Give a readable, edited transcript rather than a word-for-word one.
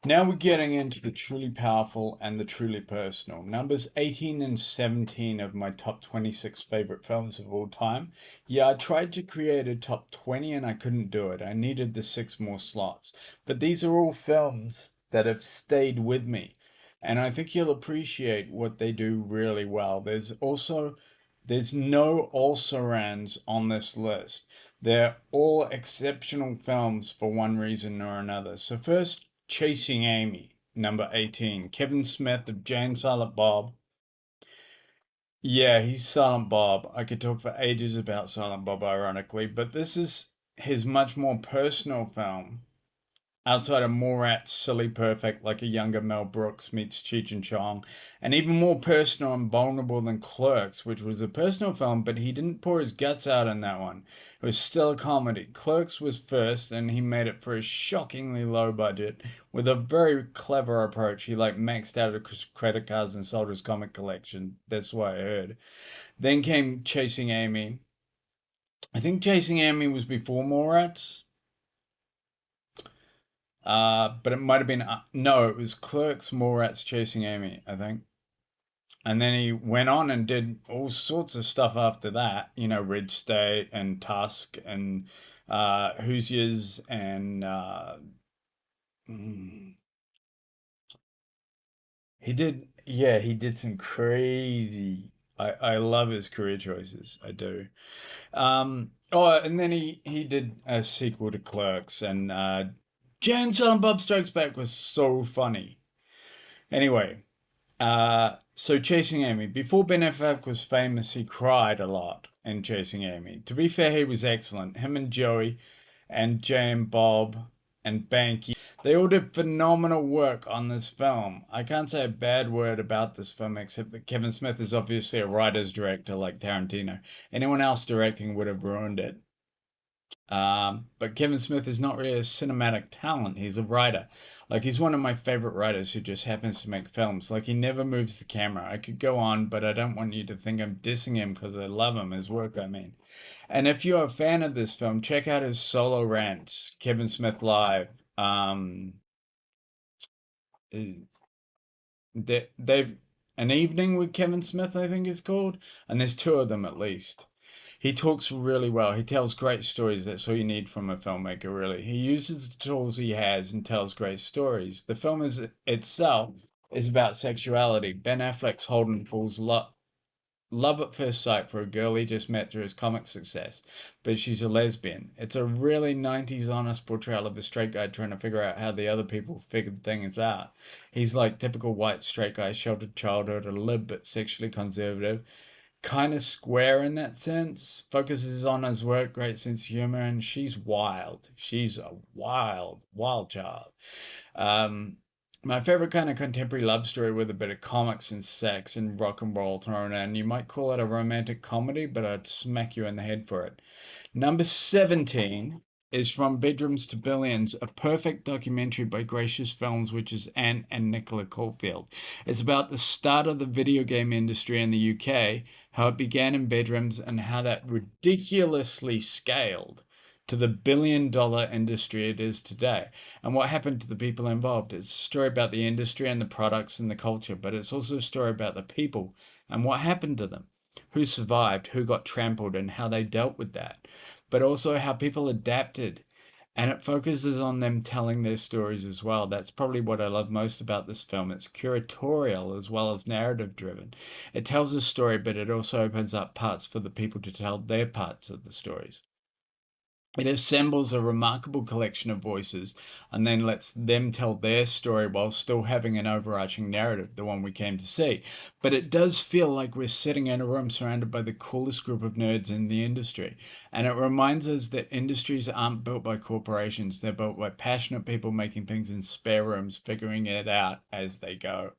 Now we're getting into the truly powerful and the truly personal. Numbers 18 and 17 of my top 26 favorite films of all time. Yeah, I tried to create a top 20 and I couldn't do it. I needed the six more slots. But these are all films that have stayed with me. And I think you'll appreciate what they do really well. There's no also-rans on this list. They're all exceptional films for one reason or another. So first, Chasing Amy, number 18. Kevin Smith of Jane Silent Bob. Yeah, he's Silent Bob. I could talk for ages about Silent Bob, ironically, but this is his much more personal film. Outside of Mallrats, Silly Perfect, like a younger Mel Brooks meets Cheech and Chong, and even more personal and vulnerable than Clerks, which was a personal film, but he didn't pour his guts out in that one. It was still a comedy. Clerks was first, and he made it for a shockingly low budget with a very clever approach. He like maxed out his credit cards and sold his comic collection. That's what I heard. Then came Chasing Amy. I think Chasing Amy was before Mallrats. But it might have been no, it was Clerks, Mallrats, Chasing Amy, I think. And then he went on and did all sorts of stuff after that. You know, Red State and Tusk and Hoosiers and mm, he did some crazy. I love his career choices. I do. Oh, and then he did a sequel to Clerks and Jay and Silent Bob Strikes Back was so funny. Anyway, so Chasing Amy. Before Ben Affleck was famous, he cried a lot in Chasing Amy. To be fair, he was excellent. Him and Joey and Jay and Bob and Banky, they all did phenomenal work on this film. I can't say a bad word about this film except that Kevin Smith is obviously a writer's director like Tarantino. Anyone else directing would have ruined it. But Kevin Smith is not really a cinematic talent. He's a writer. Like he's one of my favorite writers who just happens to make films. Like he never moves the camera. I could go on, but I don't want you to think I'm dissing him because I love him, his work, I mean. And if you're a fan of this film, check out his solo rants, Kevin Smith Live. They've An Evening with Kevin Smith, I think it's called, and there's two of them at least. He talks really well. He tells great stories. That's all you need from a filmmaker, really. He uses the tools he has and tells great stories. The film is itself is about sexuality. Ben Affleck's Holden falls love at first sight for a girl he just met through his comic success, but she's a lesbian. It's a really 90s honest portrayal of a straight guy trying to figure out how the other people figured things out. He's like typical white straight guy, sheltered childhood, a lib but sexually conservative, kind of square in that sense, focuses on his work, great sense of humor, and she's wild. She's a wild, wild child. Um, my favorite kind of contemporary love story with a bit of comics and sex and rock and roll thrown in. You might call it a romantic comedy, but I'd smack you in the head for it. Number 17 is From Bedrooms to Billions, a perfect documentary by Gracious Films, which is Ant and Nicola Caulfield. It's about the start of the video game industry in the UK, how it began in bedrooms, and how that ridiculously scaled to the billion-dollar industry it is today, and what happened to the people involved. It's a story about the industry and the products and the culture, but it's also a story about the people and what happened to them, who survived, who got trampled, and how they dealt with that, but also how people adapted. And it focuses on them telling their stories as well. That's probably what I love most about this film. It's curatorial as well as narrative driven. It tells a story, but it also opens up parts for the people to tell their parts of the stories. It assembles a remarkable collection of voices and then lets them tell their story while still having an overarching narrative, the one we came to see. But it does feel like we're sitting in a room surrounded by the coolest group of nerds in the industry. And it reminds us that industries aren't built by corporations, they're built by passionate people making things in spare rooms, figuring it out as they go.